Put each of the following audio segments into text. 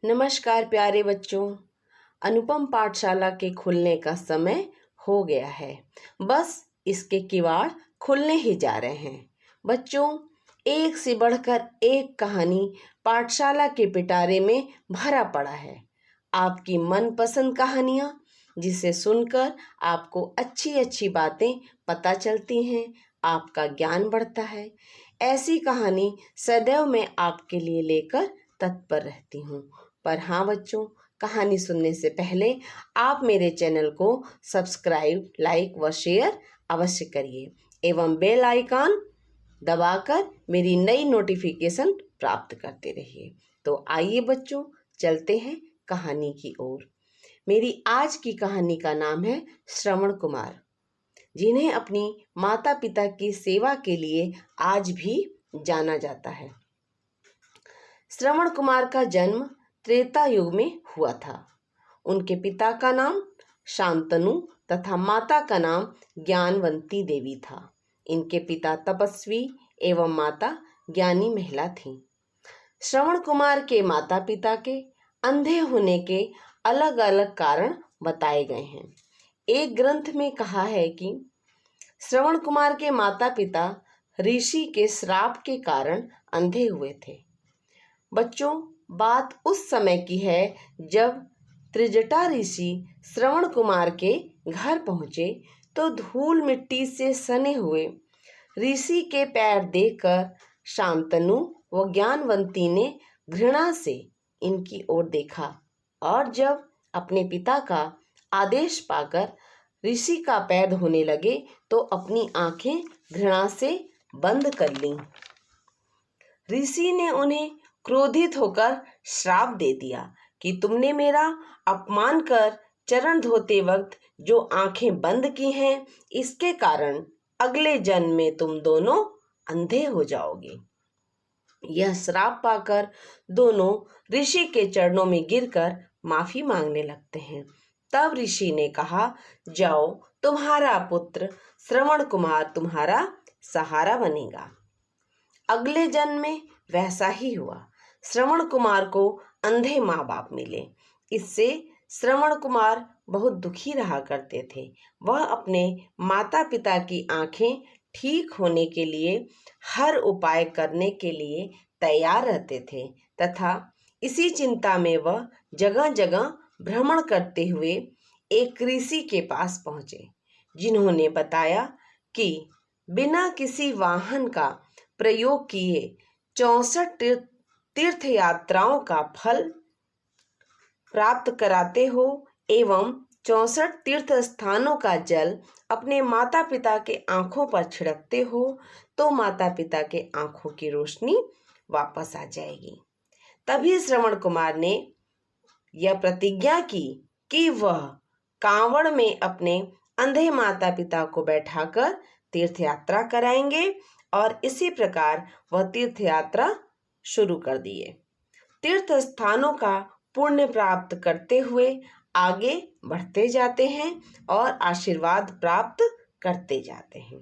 नमस्कार प्यारे बच्चों। अनुपम पाठशाला के खुलने का समय हो गया है। बस इसके किवाड़ खुलने ही जा रहे हैं। बच्चों, एक से बढ़कर एक कहानी पाठशाला के पिटारे में भरा पड़ा है। आपकी मनपसंद कहानियाँ जिसे सुनकर आपको अच्छी अच्छी बातें पता चलती हैं, आपका ज्ञान बढ़ता है। ऐसी कहानी सदैव मैं आपके लिए लेकर तत्पर रहती हूँ। पर हाँ बच्चों, कहानी सुनने से पहले आप मेरे चैनल को सब्सक्राइब, लाइक व शेयर अवश्य करिए एवं बेल आइकन दबाकर मेरी नई नोटिफिकेशन प्राप्त करते रहिए। तो आइए बच्चों, चलते हैं कहानी की ओर। मेरी आज की कहानी का नाम है श्रवण कुमार, जिन्हें अपनी माता पिता की सेवा के लिए आज भी जाना जाता है। श्रवण कुमार का जन्म त्रेता युग में हुआ था। उनके पिता का नाम शांतनु तथा माता का नाम ज्ञानवंती देवी था। इनके पिता तपस्वी एवं माता ज्ञानी महिला थीं। श्रवण कुमार के माता पिता के अंधे होने के अलग अलग कारण बताए गए हैं। एक ग्रंथ में कहा है कि श्रवण कुमार के माता पिता ऋषि के श्राप के कारण अंधे हुए थे। बच्चों, बात उस समय की है जब त्रिजटा ऋषि श्रवण कुमार के घर पहुंचे तो धूल मिट्टी से सने हुए ऋषि के पैर देखकर शांतनु व ज्ञानवंती ने घृणा से इनकी ओर देखा और जब अपने पिता का आदेश पाकर ऋषि का पैर धोने लगे तो अपनी आंखें घृणा से बंद कर लीं। ऋषि ने उन्हें क्रोधित होकर श्राप दे दिया कि तुमने मेरा अपमान कर चरण धोते वक्त जो आंखें बंद की हैं, इसके कारण अगले जन्म में तुम दोनों अंधे हो जाओगे। यह श्राप पाकर दोनों ऋषि के चरणों में गिरकर माफी मांगने लगते हैं। तब ऋषि ने कहा, जाओ, तुम्हारा पुत्र श्रवण कुमार तुम्हारा सहारा बनेगा। अगले जन्म में वैसा ही हुआ। श्रवण कुमार को अंधे माँ बाप मिले। इससे श्रवण कुमार बहुत दुखी रहा करते थे। वह अपने माता पिता की आंखें ठीक होने के लिए हर उपाय करने के लिए तैयार रहते थे तथा इसी चिंता में वह जगह जगह भ्रमण करते हुए एक ऋषि के पास पहुंचे, जिन्होंने बताया कि बिना किसी वाहन का प्रयोग किए 64 तीर्थ यात्राओं का फल प्राप्त कराते हो एवं 64 तीर्थ स्थानों का जल अपने माता पिता के आंखों पर छिड़कते हो तो माता पिता के आंखों की रोशनी वापस आ जाएगी। तभी श्रवण कुमार ने यह प्रतिज्ञा की कि वह कांवड़ में अपने अंधे माता पिता को बैठाकर तीर्थ यात्रा कराएंगे और इसी प्रकार वह तीर्थ यात्रा शुरू कर दिए। तीर्थ स्थानों का पुण्य प्राप्त करते हुए आगे बढ़ते जाते हैं और आशीर्वाद प्राप्त करते जाते हैं।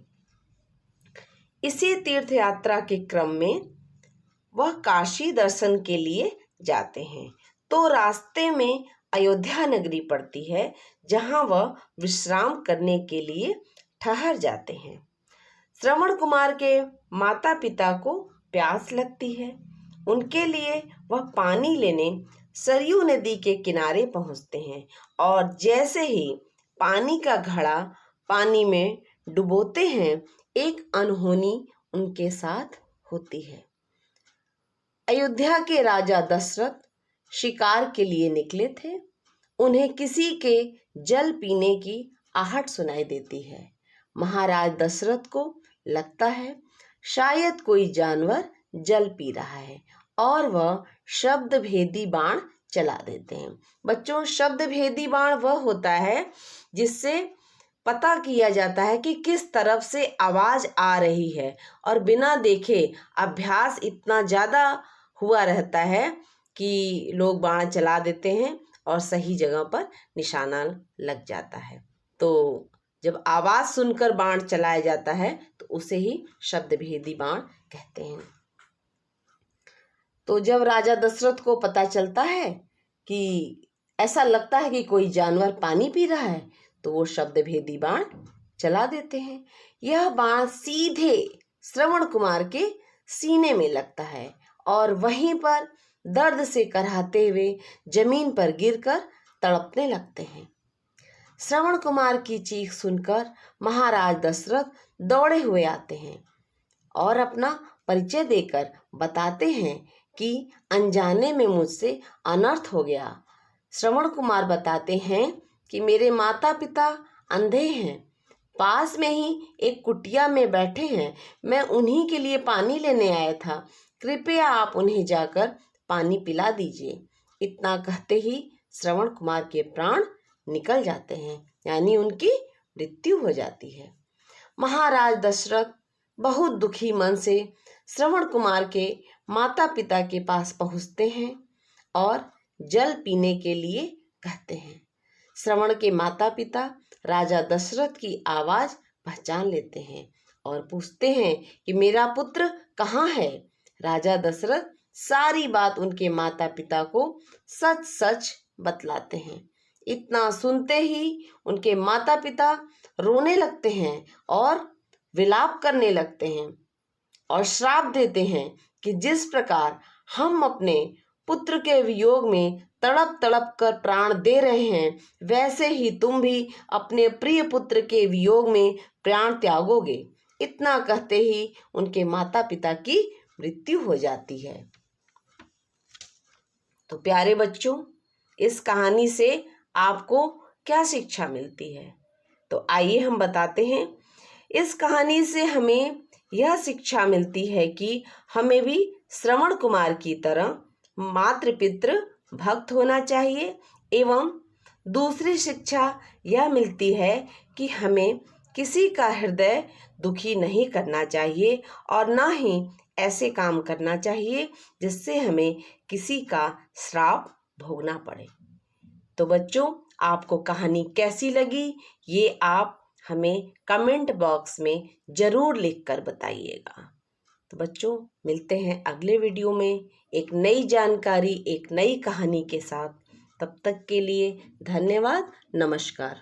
इसी तीर्थ यात्रा के क्रम में वह काशी दर्शन के लिए जाते हैं तो रास्ते में अयोध्या नगरी पड़ती है, जहां वह विश्राम करने के लिए ठहर जाते हैं। श्रवण कुमार के माता पिता को प्यास लगती है। उनके लिए वह पानी लेने सरयू नदी के किनारे पहुंचते हैं और जैसे ही पानी का घड़ा पानी में डुबोते हैं, एक अनहोनी उनके साथ होती है। अयोध्या के राजा दशरथ शिकार के लिए निकले थे। उन्हें किसी के जल पीने की आहट सुनाई देती है। महाराज दशरथ को लगता है शायद कोई जानवर जल पी रहा है और वह शब्द भेदी बाण चला देते हैं। बच्चों, शब्द भेदी बाण वह होता है जिससे पता किया जाता है कि किस तरफ से आवाज आ रही है और बिना देखे अभ्यास इतना ज्यादा हुआ रहता है कि लोग बाण चला देते हैं और सही जगह पर निशाना लग जाता है। तो जब आवाज सुनकर बाण चलाया जाता है तो उसे ही शब्द भेदी बाण कहते हैं। तो जब राजा दशरथ को पता चलता है कि ऐसा लगता है कि कोई जानवर पानी पी रहा है तो वो शब्द भेदी बाण चला देते हैं। यह बाण सीधे श्रवण कुमार के सीने में लगता है और वहीं पर दर्द से कराहते हुए जमीन पर गिरकर तड़पने लगते हैं। श्रवण कुमार की चीख सुनकर महाराज दशरथ दौड़े हुए आते हैं और अपना परिचय देकर बताते हैं कि अनजाने में मुझसे अनर्थ हो गया। श्रवण कुमार बताते हैं कि मेरे माता पिता अंधे हैं, पास में ही एक कुटिया में बैठे हैं, मैं उन्हीं के लिए पानी लेने आया था, कृपया आप उन्हें जाकर पानी पिला दीजिए। इतना कहते ही श्रवण कुमार के प्राण निकल जाते हैं, यानी उनकी मृत्यु हो जाती है। महाराज दशरथ बहुत दुखी मन से श्रवण कुमार के माता पिता के पास पहुंचते हैं और जल पीने के लिए कहते हैं। श्रवण के माता पिता राजा दशरथ की आवाज पहचान लेते हैं और पूछते हैं कि मेरा पुत्र कहाँ है। राजा दशरथ सारी बात उनके माता पिता को सच सच बतलाते हैं। इतना सुनते ही उनके माता पिता रोने लगते हैं और विलाप करने लगते हैं और श्राप देते हैं कि जिस प्रकार हम अपने पुत्र के वियोग में तड़प तड़प कर प्राण दे रहे हैं, वैसे ही तुम भी अपने प्रिय पुत्र के वियोग में प्राण त्यागोगे। इतना कहते ही उनके माता पिता की मृत्यु हो जाती है। तो प्यारे बच्चों, इस कहानी से आपको क्या शिक्षा मिलती है? तो आइए हम बताते हैं। इस कहानी से हमें यह शिक्षा मिलती है कि हमें भी श्रवण कुमार की तरह मातृ पितृ भक्त होना चाहिए। एवं दूसरी शिक्षा यह मिलती है कि हमें किसी का हृदय दुखी नहीं करना चाहिए और ना ही ऐसे काम करना चाहिए जिससे हमें किसी का श्राप भोगना पड़े। तो बच्चों, आपको कहानी कैसी लगी ये आप हमें कमेंट बॉक्स में ज़रूर लिखकर बताइएगा। तो बच्चों, मिलते हैं अगले वीडियो में एक नई जानकारी, एक नई कहानी के साथ। तब तक के लिए धन्यवाद, नमस्कार।